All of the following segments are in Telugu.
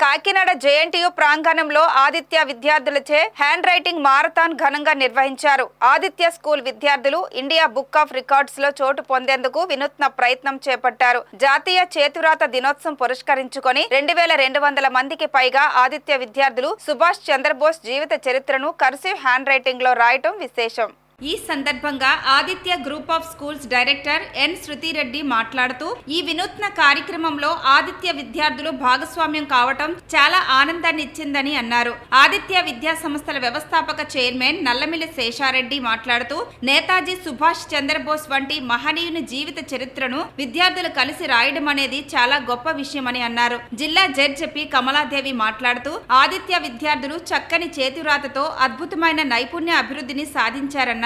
కాకినాడ జేఎన్టీయూ ప్రాంగణంలో ఆదిత్య విద్యార్థులచే హ్యాండ్ రైటింగ్ మారథాన్ ఘనంగా నిర్వహించారు. ఆదిత్య స్కూల్ విద్యార్థులు ఇండియా బుక్ ఆఫ్ రికార్డ్స్ లో చోటు పొందేందుకు వినూత్న ప్రయత్నం చేపట్టారు. జాతీయ చేతివ్రాత దినోత్సవం పురస్కరించుకొని 2200 మందికి పైగా ఆదిత్య విద్యార్థులు సుభాష్ చంద్రబోస్ జీవిత చరిత్రను కర్సివ్ హ్యాండ్ రైటింగ్ లో రాయటం విశేషం. ఈ సందర్భంగా Aditya group of schools director N Shruti Reddy మాట్లాడుతూ ఈ వినూత్న కార్యక్రమంలో ఆదిత్య విద్యార్థులు భాగస్వామ్యం కావటం చాలా ఆనందాన్ని ఇచ్చిందని అన్నారు. ఆదిత్య విద్యా సంస్థల వ్యవస్థాపక చైర్మన్ నల్లమిల్లి శేషారెడ్డి మాట్లాడుతూ నేతాజీ సుభాష్ చంద్రబోస్ వంటి మహనీయుని జీవిత చరిత్రను విద్యార్థులు కలిసి రాయడం అనేది చాలా గొప్ప విషయమని అన్నారు. జిల్లా జడ్జి పి కమలాదేవి మాట్లాడుతూ ఆదిత్య విద్యార్థులు చక్కని చేతివ్రాతతో అద్భుతమైన నైపుణ్య అభివృద్ధిని సాధించారన్నారు.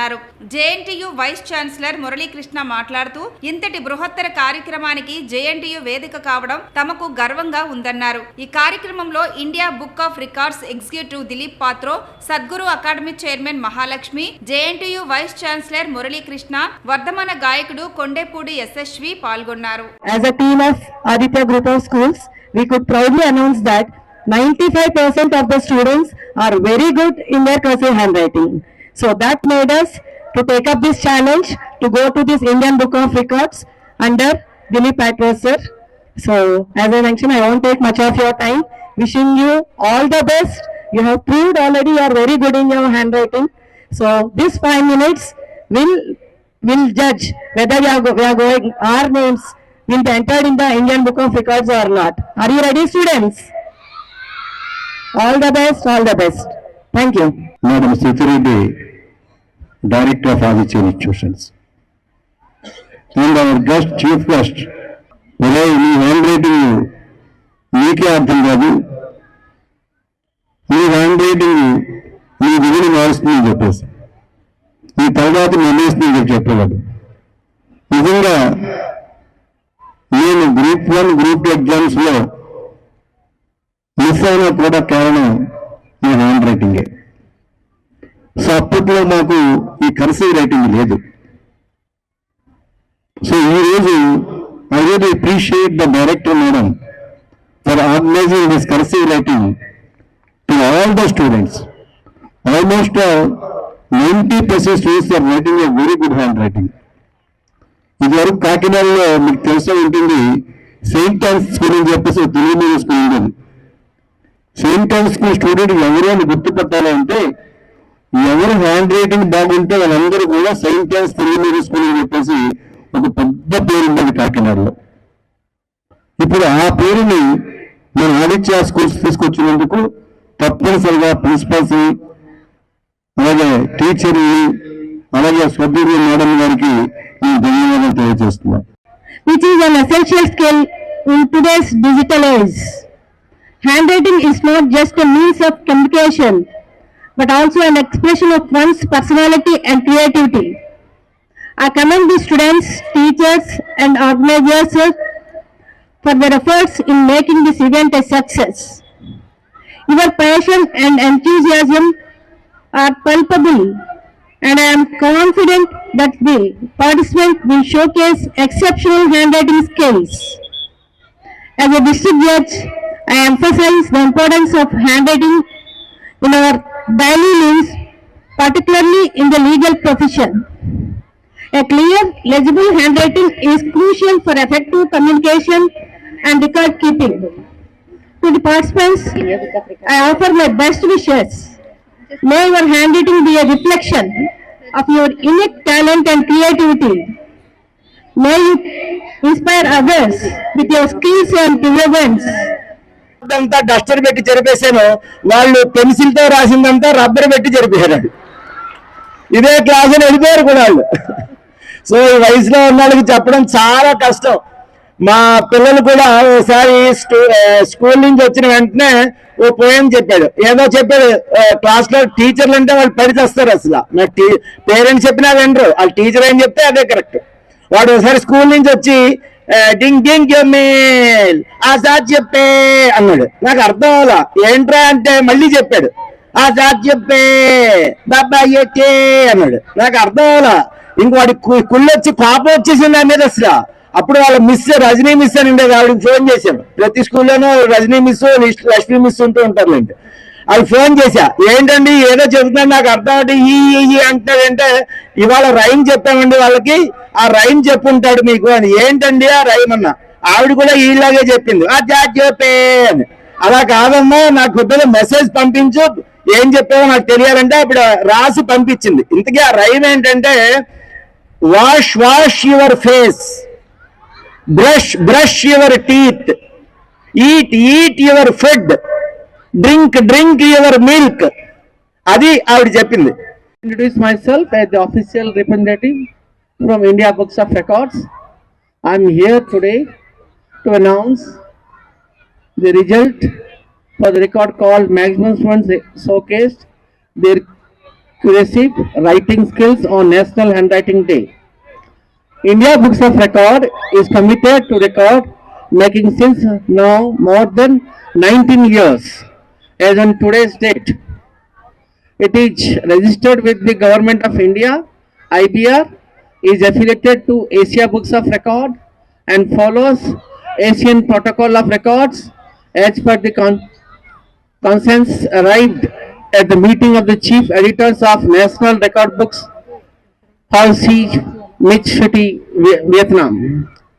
జేఎన్టీయూ వైస్ ఛాన్సలర్ మురళీకృష్ణ మాట్లాడుతూ ఇంతటి బృహత్తర కార్యక్రమానికి జేఎన్టీయూ వేదిక కావడం తమకు గర్వంగా ఉందన్నారు. ఈ కార్యక్రమంలో India book of records executive Dilip Patro, Sadguru academy chairman Mahalakshmi, JNTU vice chancellor Muralikrishna, వర్ధమాన గాయకుడు కొండేపూడి యశస్వి పాల్గొన్నారు. As a team of Aditya Group of Schools, we could proudly announce that 95% of the students are very good in their cursive handwriting. So that made us to take up this challenge to go to this Indian Book of Records under Dilip Patros sir. So as I mentioned, I won't take much of your time. Wishing you all the best. You have proved already you are very good in your handwriting. So this 5 minutes will judge whether we are going, our names will be entered in the Indian Book of Records or not. Are you ready, students? All the best, all the best. Thank you. Madam Sithiredi, Director of Aditya Institutions. And our guest, chief guest, me hand writing మీకే అర్థం కాదు, మీ హ్యాండ్ రైటింగ్ మీ దిగులు మారుస్తుందని చెప్పేసి ఈ తర్వాత నిర్ణయిస్తుందని చెప్పేవాడు. నిజంగా నేను గ్రూప్ 1, గ్రూప్ 2 ఎగ్జామ్స్ లో మిస్ అయినా కూడా కారణం ఈ హ్యాండ్ రైటింగే. సో అప్పట్లో మాకు ఈ కర్సివ్ రైటింగ్ లేదు. సో ఈరోజు I really appreciate the director madam for organising this cursive writing to all the students. Almost 90% students are writing a very good handwriting. ఇదివరకు కాకినాడలో మీకు తెలిసే ఉంటుంది, సెయింట్ థామస్ స్కూల్ అని చెప్పేసి తెలుగు మీడియం స్కూల్ ఉండేది. సెయింట్ థామస్ స్కూల్ స్టూడెంట్ ఎవరు అని గుర్తుపట్టాలంటే, ఎవరు హ్యాండ్ రైటింగ్ బాగుంటే వాళ్ళందరూ కూడా Saint Thomas Telugu medium school అని చెప్పేసి ఒక పెద్ద పేరు ఉండేది కాకినాడలో. ఇప్పుడు ఆ పేరుని మన ఆదిత్య స్కూల్స్ తీసుకొచ్చినందుకు తప్పనిసరిగా ప్రిన్సిపల్స్, అలాగే టీచర్ని, అలాగే స్వద్గురు మేడం గారికి నేను ధన్యవాదాలు తెలియజేస్తున్నాను. Which is an essential skill in today's digital age. Handwriting is not just a means of communication, but also an expression of one's personality and creativity. I commend the students, teachers and organizers for their efforts in making this event a success. Your passion and enthusiasm are palpable, and I am confident that the participants will showcase exceptional handwriting skills. As a district judge, I emphasize the importance of handwriting in our daily lives, particularly in the legal profession. A clear, legible handwriting is crucial for effective communication and record keeping. To the participants, I offer my best wishes. May your handwriting be a reflection of your innate talent and creativity. May you inspire others with your skills and brilliance. అంతా డస్టర్ పెట్టి జరిపేసాను, వాళ్ళు పెన్సిల్ తో రాసిందంతా రబ్బర్ పెట్టి జరిపేశారు. ఇదే క్లాస్ అని వెళ్ళిపోయారు కూడా వాళ్ళు. సో ఈ వయసులో ఉన్న వాళ్ళకి చెప్పడం చాలా కష్టం. మా పిల్లలు కూడా ఒకసారి స్కూల్ నుంచి వచ్చిన వెంటనే ఓ పోయం చెప్పాడు, ఏదో చెప్పాడు. క్లాస్ లో టీచర్లు అంటే వాళ్ళు పరిచేస్తారు. అసలు నాకు పేరెంట్స్ చెప్పినా వినరు, వాళ్ళ టీచర్ ఏం చెప్తే అదే కరెక్ట్. వాడు ఒకసారి స్కూల్ నుంచి వచ్చి డింగ్ డింగ్ మెయిల్ ఆజాద్ చెప్పే అన్నాడు. నాకు అర్థం అవ్వాలా, ఏంట్రా అంటే మళ్ళీ చెప్పాడు ఆజాద్ చెప్పే బాబా ఏటే అన్నాడు. నాకు అర్థం అవ్వాలా. ఇంక వాడి కుళ్ళొచ్చి పాపం వచ్చేసింది నా మీద. అసలు అప్పుడు వాళ్ళ మిస్ రజనీ మిస్ అని ఉండేది, ఆవిడకి ఫోన్ చేశాను. ప్రతి స్కూల్లోనూ రజనీ మిస్, లక్ష్మీ మిస్ ఉంటూ ఉంటారులేండి. అది ఫోన్ చేశా, ఏంటండి ఏదో చెబుతున్నాడు నాకు అర్థం అంటే ఈ అంటున్నాడంటే, ఇవాళ రైమ్ చెప్పామండి వాళ్ళకి, ఆ రైమ్ చెప్పుంటాడు మీకు అని. ఏంటండి ఆ రైమ్ అన్న, ఆవిడ కూడా ఈలాగే చెప్పింది, ఆ చెప్పే అని. అలా కాదమ్మా, నాకు కొద్దిగా మెసేజ్ పంపించు, ఏం చెప్పావో నాకు తెలియాలంటే అప్పుడు రాసి పంపించింది. ఇంతకీ ఆ రైమ్ ఏంటంటే, wash wash your face, brush brush your teeth, eat eat your food, drink drink your milk. అది ఆవిడ చెప్పింది. Introduce myself as the official representative from India Books of Records. I am here today to announce the result for the record called Maximum Students Showcased their cursive writing skills on National Handwriting Day. India Books of Record is committed to record making since now more than 19 years as on today's date. It is registered with the Government of India. IBR is affiliated to Asia Books of Record and follows Asian Protocol of Records as per the consensus arrived at the meeting of the chief editors of National Record Books House, Mich City, Vietnam.